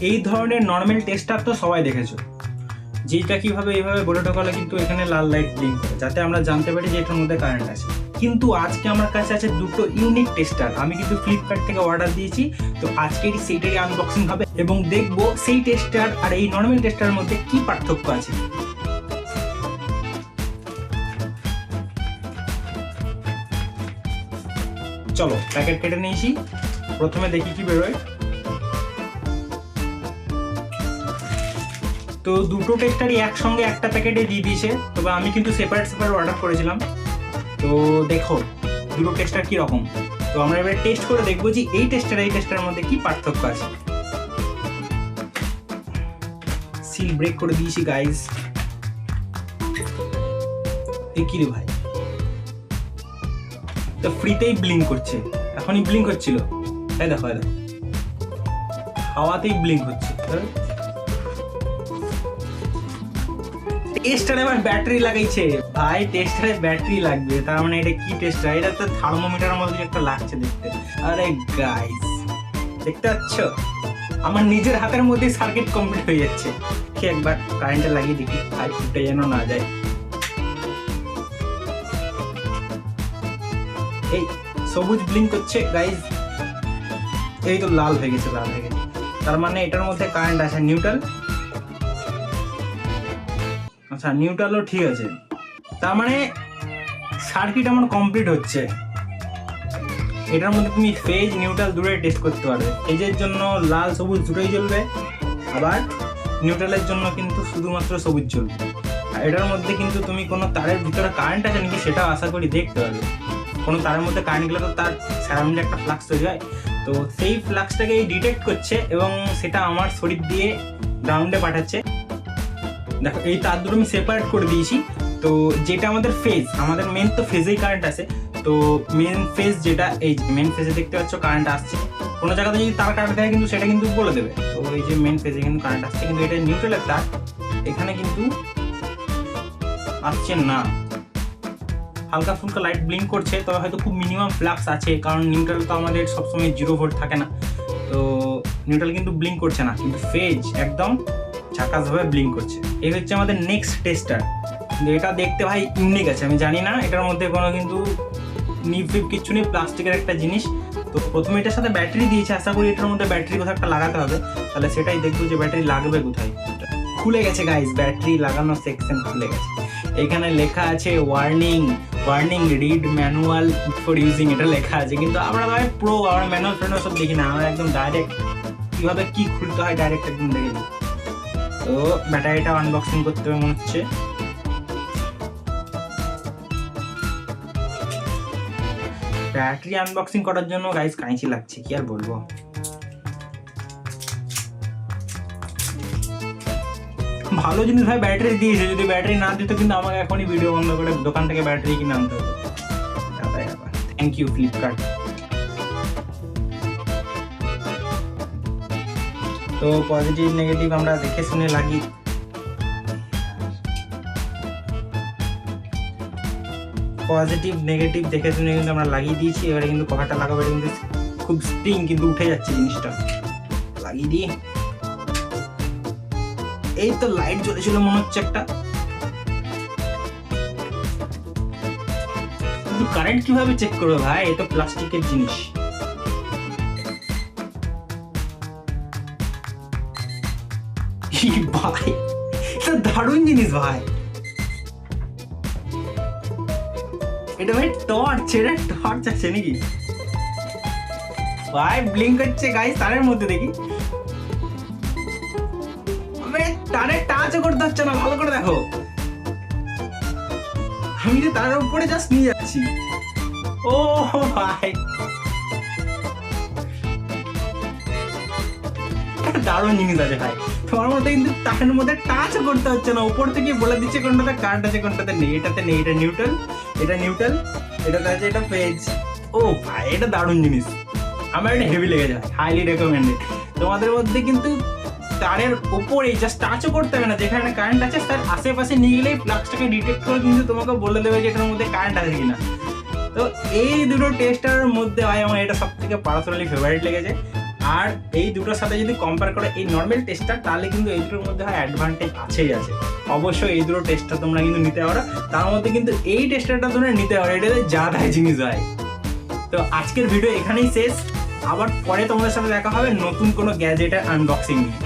এই ধরনের normal tester তো সবাই দেখেছো, যেটা কিভাবে এইভাবে বলে ঢোকালে কিন্তু এখানে লাল লাইট ব্লিঙ্ক করে, যাতে আমরা জানতে পারি যে এটার মধ্যে কারেন্ট আছে। কিন্তু আজকে আমার কাছে আছে দুটো ইউনিক টেস্টার। আমি কিন্তু ফ্লিপকার্ট থেকে অর্ডার দিয়েছি, তো আজকেরই সেইটারই আনবক্সিং হবে এবং দেখবো সেই টেস্টার আর এই নর্মাল টেস্টারের মধ্যে কি পার্থক্য আছে। চলো প্যাকেট কেটে নিয়েছি, প্রথমে দেখি কি বেরোয়। তো দুটো টেস্টারই একসঙ্গে একটা প্যাকেটে দিয়ে দিয়েছে, তবে আমি কিন্তু সেপারেট অর্ডার করেছিলাম। তো দেখো দুটো টেস্টার কি রকম। তো আমরা এবারে টেস্ট করে দেখবো যে এই টেস্টারের মধ্যে কি পার্থক্য আছে। সিল ব্রেক করে দিয়েছি গাইস। কি রে ভাই, তো ফ্রিতেই ব্লিঙ্ক করছে, এখনই ব্লিঙ্ক হচ্ছিল। এই দেখো হাওয়াতেই ব্লিঙ্ক হচ্ছে। টেস্টারে আবার ব্যাটারি লাগাইছে ভাই, টেস্টারে ব্যাটারি লাগবে, তার মানে এটা কি টেস্টার? এটা তো থার্মোমিটারের মতো একটা লাগছে দেখতে। আরে গাইস দেখতে পাচ্ছ, আমার নিজের হাতের মধ্যেই সার্কিট কমপ্লিট হয়ে যাচ্ছে। কি একবার কারেন্টে লাগিয়ে দেখি ভাই, ফুটে যেন না যায়। এই সবুজ ব্লিঙ্ক করছে গাইস, এই তো লাল হয়ে গেছে, তার মানে এটার মধ্যে কারেন্ট আছে। নিউট্রাল, আচ্ছা নিউট্রালও ঠিক আছে, তার মানে সার্কিট আমার কমপ্লিট হচ্ছে। এটার মধ্যে তুমি ফেজ নিউট্রাল দুটোই টেস্ট করতে পারবে। ফেজের জন্য লাল সবুজ দুটোই জ্বলবে, আবার নিউট্রালের জন্য কিন্তু শুধুমাত্র সবুজ জ্বলবে। আর এটার মধ্যে কিন্তু তুমি কোনো তারের ভিতরে কারেন্ট আছে নাকি সেটাও আশা করি দেখতে পারবে। কোনো তারের মধ্যে কারেন্ট গেলে তো তার সারাউন্ডে একটা ফ্লাক্স তৈরি হয়, তো সেই ফ্লাক্সটাকে ডিটেক্ট করছে এবং সেটা আমার শরীর দিয়ে গ্রাউন্ডে পাঠাচ্ছে। দেখো এই তার দুটো আমি সেপারেট করে দিয়েছি। তো যেটা আমাদের ফেজ, আমাদের মেন তো ফেজেই কারেন্ট আসে, তো মেন ফেজ যেটা, এই মেন ফেজে দেখতে পাচ্ছ কারেন্ট আসছে। কোনো জায়গাতে যদি তার কাটা দেয় কিন্তু সেটা কিন্তু বলে দেবে। তো এই যে মেন ফেজে কিন্তু কারেন্ট আসছে, কিন্তু এটা নিউট্রালের তার, এখানে কিন্তু আসছে না। হালকা ফুলকা লাইট ব্লিঙ্ক করছে, তবে হয়তো খুব মিনিমাম ফ্লাক্স আছে, কারণ নিউট্রাল তো আমাদের সবসময় 0 ভোল্ট থাকে না। তো নিউট্রাল কিন্তু ব্লিঙ্ক করছে না, কিন্তু ফেজ একদম ঝাকাসভাবে ব্লিঙ্ক করছে। এই হচ্ছে আমাদের নেক্সট টেস্টার। এটা দেখতে ভাই ইউনিক আছে, আমি জানি না এটার মধ্যে কোনো কিন্তু নিপ কিচ্ছু নেই, প্লাস্টিকের একটা জিনিস। তো প্রথমে এটার সাথে ব্যাটারি দিয়েছে, আশা করি এটার মধ্যে ব্যাটারি কোথাও একটা লাগাতে হবে, তাহলে সেটাই দেখবো যে ব্যাটারি লাগবে কোথায়। খুলে গেছে গাইস, ব্যাটারি লাগানোর সেকশন খুলে গেছে। এখানে লেখা আছে warning read manual for using, এটা লেখা আছে। কিন্তু আমরা ভাই প্রো, আমরা ম্যানুয়াল সব দেখি না, আমরা একদম ডাইরেক্ট কিভাবে কি খুলতে হয় ডাইরেক্ট একদম দেখে দিই। তো ব্যাটারিটা আনবক্সিং করতে হবে মনে হচ্ছে। ব্যাটারি আনবক্সিং করার জন্য গাইস কাঁচি লাগছে, কি আর বলবো। ভালো জিনিস ভাই ব্যাটারি দিয়েছে, যদি ব্যাটারি না দিত কিন্তু আমাকে এখনই ভিডিও বন্ধ করে দোকান থেকে ব্যাটারি কিনে আনতে হতো। Thank you Flipkart. তো পজিটিভ নেগেটিভ আমরা দেখে শুনে লাগি। পজিটিভ নেগেটিভ দেখে শুনে কিন্তু আমরা লাগিয়ে দিয়েছি। এবারে কিন্তু কভারটা লাগাবো, কিন্তু খুব স্প্রিং কিন্তু উঠে যাচ্ছে জিনিসটা, লাগিয়ে দিই। এই তো লাইট জ্বলেছিল মনে হচ্ছে একটা, কিন্তু কারেন্ট কিভাবে চেক করবে ভাই, এই তো প্লাস্টিকের জিনিস। ভাই এটা দারুণ জিনিস ভাই, এটা ভাই টর্চ, এটা টর্চ আছে নাকি ভাই? ব্লিঙ্ক হচ্ছে গাইস তারের মধ্যে, দেখি তারে টাচও করতে হচ্ছে না, ভালো করে দেখো। আমি যে তারের উপরে জাস্ট নিয়ে যাচ্ছি। ও ভাই দারুণ জিনিস আছে ভাই, তোমার মধ্যে কিন্তু তারের মধ্যে টাচও করতে হচ্ছে না, উপর থেকে বলে দিচ্ছে কোনটাতে কারেন্ট আছে কোনটাতে নেই। এটাতে নেই, এটা নিউট্রাল, এটাতে আছে এটা ফেজ। ও ভাই এটা দারুণ জিনিস, আমার এটা হেভি লেগেছে ভাই, হাইলি রেকমেন্ডেড। তোমাদের মধ্যে কিন্তু তারের উপরে জাস্ট টাচও করতে হবে না, যেখানে কারেন্ট আছে তার আশেপাশে নিয়ে গেলেই ফ্লাক্সটাকে ডিটেক্ট করে কিন্তু তোমাকে বলে দেবে যে এটার মধ্যে কারেন্ট আছে কিনা। তো এই দুটো টেস্টারের মধ্যে ভাই আমার এটা সব থেকে পার্সোনালি ফেভারিট লেগেছে। আর এই দুটোর সাথে যদি কম্পেয়ার করে এই নর্মাল টেস্টটা, তাহলে কিন্তু এই দুটোর মধ্যে হয় অ্যাডভান্টেজ আছেই আছে। অবশ্যই এই দুটো টেস্টটা তোমরা কিন্তু নিতে পারো, তার মধ্যে কিন্তু এই টেস্টারটা তোমরা নিতে পারো, এটাতে যা তাই জিনিস হয়। তো আজকের ভিডিও এখানেই শেষ, আবার পরে তোমাদের সাথে দেখা হবে নতুন কোনো গ্যাজেটের আনবক্সিং নিয়ে।